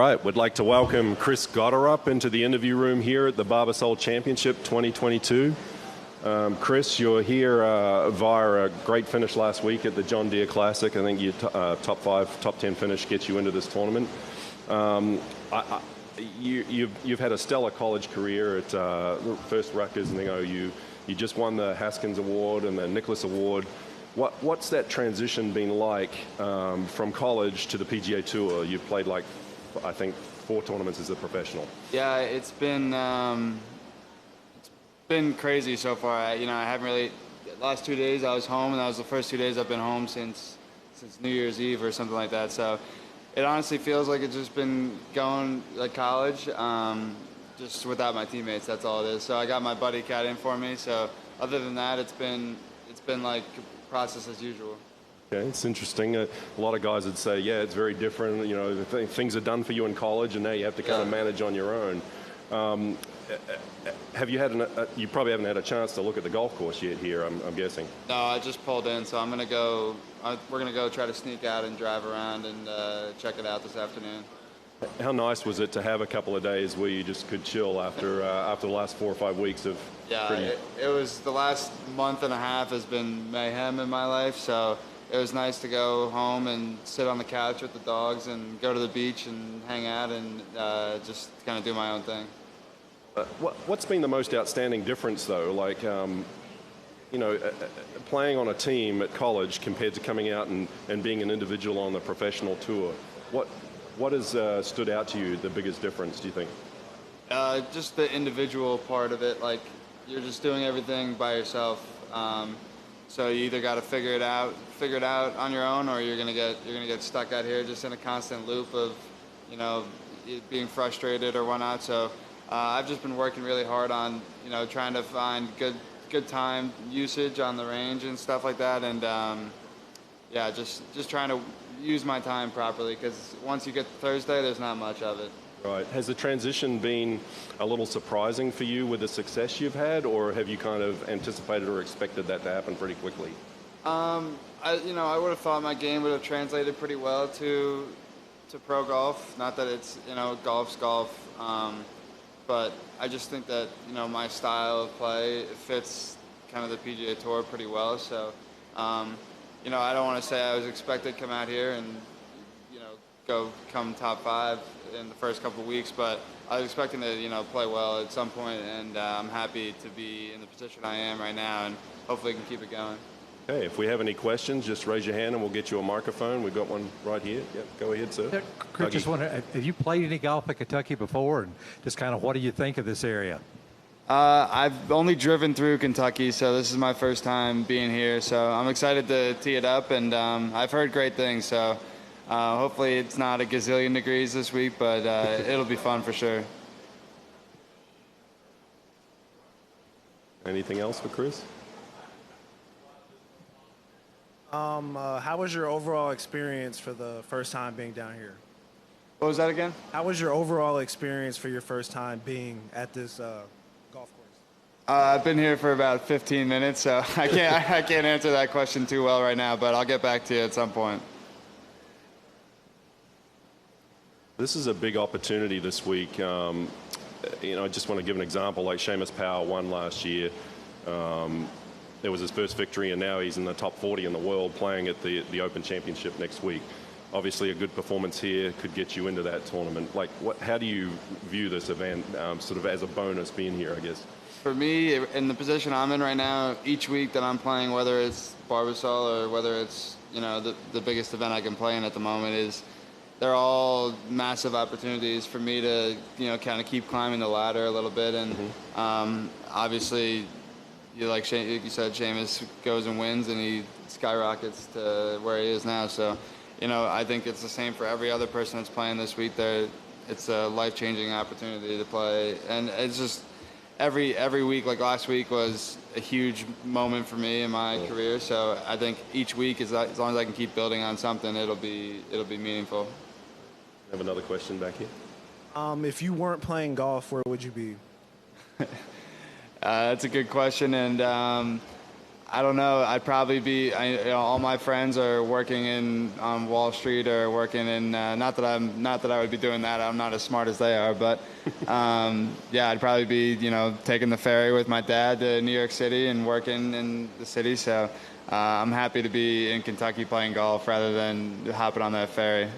Right, would like to welcome Chris Gotterup into the interview room here at the Barbasol Championship 2022. Chris, you're here via a great finish last week at the John Deere Classic. I think your top 5, top 10 finish gets you into this tournament. You've had a stellar college career at first Rutgers and then OU. You just won the Haskins Award and the Nicholas Award. What's that transition been like from college to the PGA Tour? You've played like, I think, 4 tournaments as a professional. Yeah, it's been crazy so far. I haven't really. The last 2 days I was home, and that was the first 2 days I've been home since New Year's Eve or something like that. So it honestly feels like it's just been going like college, just without my teammates. That's all it is. So I got my buddy Cat in for me. So other than that, it's been like process as usual. Okay, it's interesting. A lot of guys would say, yeah, it's very different. You know, things are done for you in college, and now you have to kind of manage on your own. Have you had you probably haven't had a chance to look at the golf course yet here, I'm guessing. No, I just pulled in, so I'm gonna go. We're gonna go try to sneak out and drive around and check it out this afternoon. How nice was it to have a couple of days where you just could chill after the last 4 or 5 weeks of? Yeah, it was the last month and a half has been mayhem in my life, so it was nice to go home and sit on the couch with the dogs and go to the beach and hang out and just kind of do my own thing. What's been the most outstanding difference, though? Like, playing on a team at college compared to coming out and being an individual on the professional tour. What has stood out to you, the biggest difference, do you think? Just the individual part of it. Like, you're just doing everything by yourself. So you either got to figure it out on your own, or you're gonna get stuck out here just in a constant loop of, being frustrated or whatnot. So I've just been working really hard on, trying to find good time usage on the range and stuff like that, and just trying to use my time properly, because once you get to Thursday, there's not much of it. Right. Has the transition been a little surprising for you with the success you've had, or have you kind of anticipated or expected that to happen pretty quickly? I would have thought my game would have translated pretty well to pro golf. Not that it's, golf's golf, but I just think that, my style of play fits kind of the PGA Tour pretty well. So, I don't want to say I was expected to come out here and, come top 5 in the first couple of weeks, but I was expecting to, play well at some point, and I'm happy to be in the position I am right now, and hopefully can keep it going. Okay, if we have any questions, just raise your hand and we'll get you a microphone. We've got one right here. Yep, go ahead, sir. Yeah, Chris, just wonder, have you played any golf at Kentucky before, and just kind of what do you think of this area? I've only driven through Kentucky, so this is my first time being here, so I'm excited to tee it up, and I've heard great things, so hopefully it's not a gazillion degrees this week, but it'll be fun for sure. Anything else for Chris? How was your overall experience for the first time being down here? What was that again? How was your overall experience for your first time being at this golf course? I've been here for about 15 minutes, so I can't answer that question too well right now, but I'll get back to you at some point. This is a big opportunity this week. I just want to give an example. Like Seamus Power won last year. It was his first victory, and now he's in the top 40 in the world playing at the Open Championship next week. Obviously, a good performance here could get you into that tournament. Like, how do you view this event, sort of as a bonus being here, I guess? For me, in the position I'm in right now, each week that I'm playing, whether it's Barbasol or whether it's, the biggest event I can play in at the moment, they're all massive opportunities for me to, kind of keep climbing the ladder a little bit. And obviously, like you said, Seamus goes and wins, and he skyrockets to where he is now. So, I think it's the same for every other person that's playing this week. It's a life-changing opportunity to play, and it's just every week. Like last week was a huge moment for me in my career. So I think each week, as long as I can keep building on something, it'll be meaningful. I have another question back here. If you weren't playing golf, where would you be? That's a good question, and I don't know. I'd probably be. All my friends are working in Wall Street or working in. Not that I would be doing that. I'm not as smart as they are. But yeah, I'd probably be taking the ferry with my dad to New York City and working in the city. So I'm happy to be in Kentucky playing golf rather than hopping on that ferry.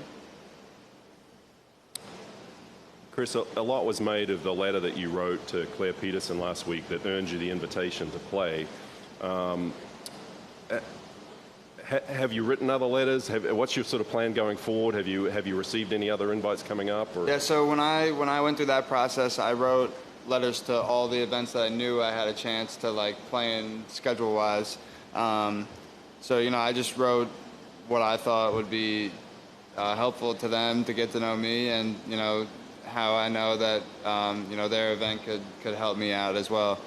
Chris, a lot was made of the letter that you wrote to Claire Peterson last week that earned you the invitation to play. Have you written other letters? What's your sort of plan going forward? Have you received any other invites coming up? Or? Yeah. So when I went through that process, I wrote letters to all the events that I knew I had a chance to play in schedule wise. So I just wrote what I thought would be helpful to them to get to know me, and how I know that their event could help me out as well.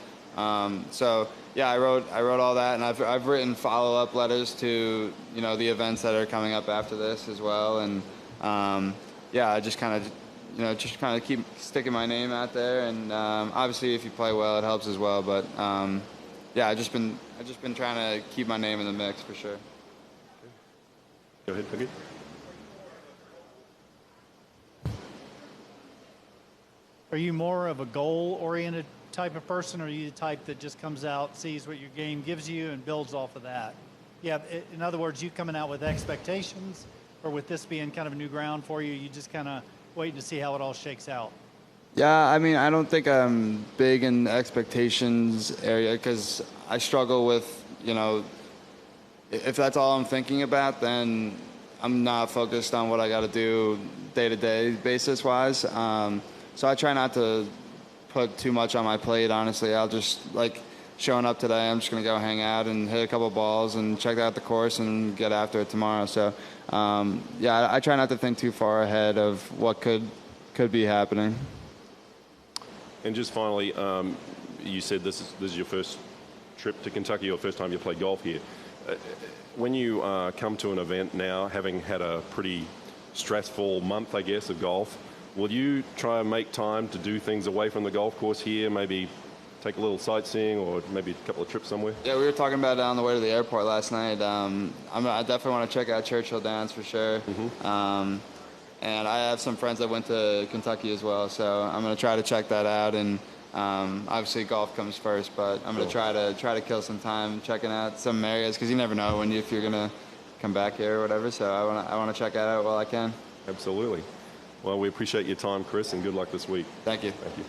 So yeah, I wrote all that, and I've written follow-up letters to the events that are coming up after this as well, and yeah, I just kind of keep sticking my name out there, and obviously if you play well, it helps as well. But yeah, I've just been trying to keep my name in the mix for sure. Go ahead, Peggy. Are you more of a goal-oriented type of person, or are you the type that just comes out, sees what your game gives you, and builds off of that? Yeah, in other words, you coming out with expectations, or with this being kind of new ground for you, you just kind of waiting to see how it all shakes out? Yeah, I mean, I don't think I'm big in the expectations area, because I struggle with, if that's all I'm thinking about, then I'm not focused on what I got to do day-to-day basis-wise. So I try not to put too much on my plate, honestly. I'll just, showing up today, I'm just going to go hang out and hit a couple balls and check out the course and get after it tomorrow. So, yeah, I try not to think too far ahead of what could be happening. And just finally, you said this is your first trip to Kentucky, or first time you played golf here. When you come to an event now, having had a pretty stressful month, I guess, of golf, will you try and make time to do things away from the golf course here, maybe take a little sightseeing or maybe a couple of trips somewhere? Yeah, we were talking about it on the way to the airport last night. I definitely want to check out Churchill Downs for sure. Mm-hmm. And I have some friends that went to Kentucky as well, so I'm going to try to check that out. And obviously golf comes first, but I'm going to try to kill some time checking out some areas, because you never know if you're going to come back here or whatever. So I want to check that out while I can. Absolutely. Well, we appreciate your time, Chris, and good luck this week. Thank you. Thank you.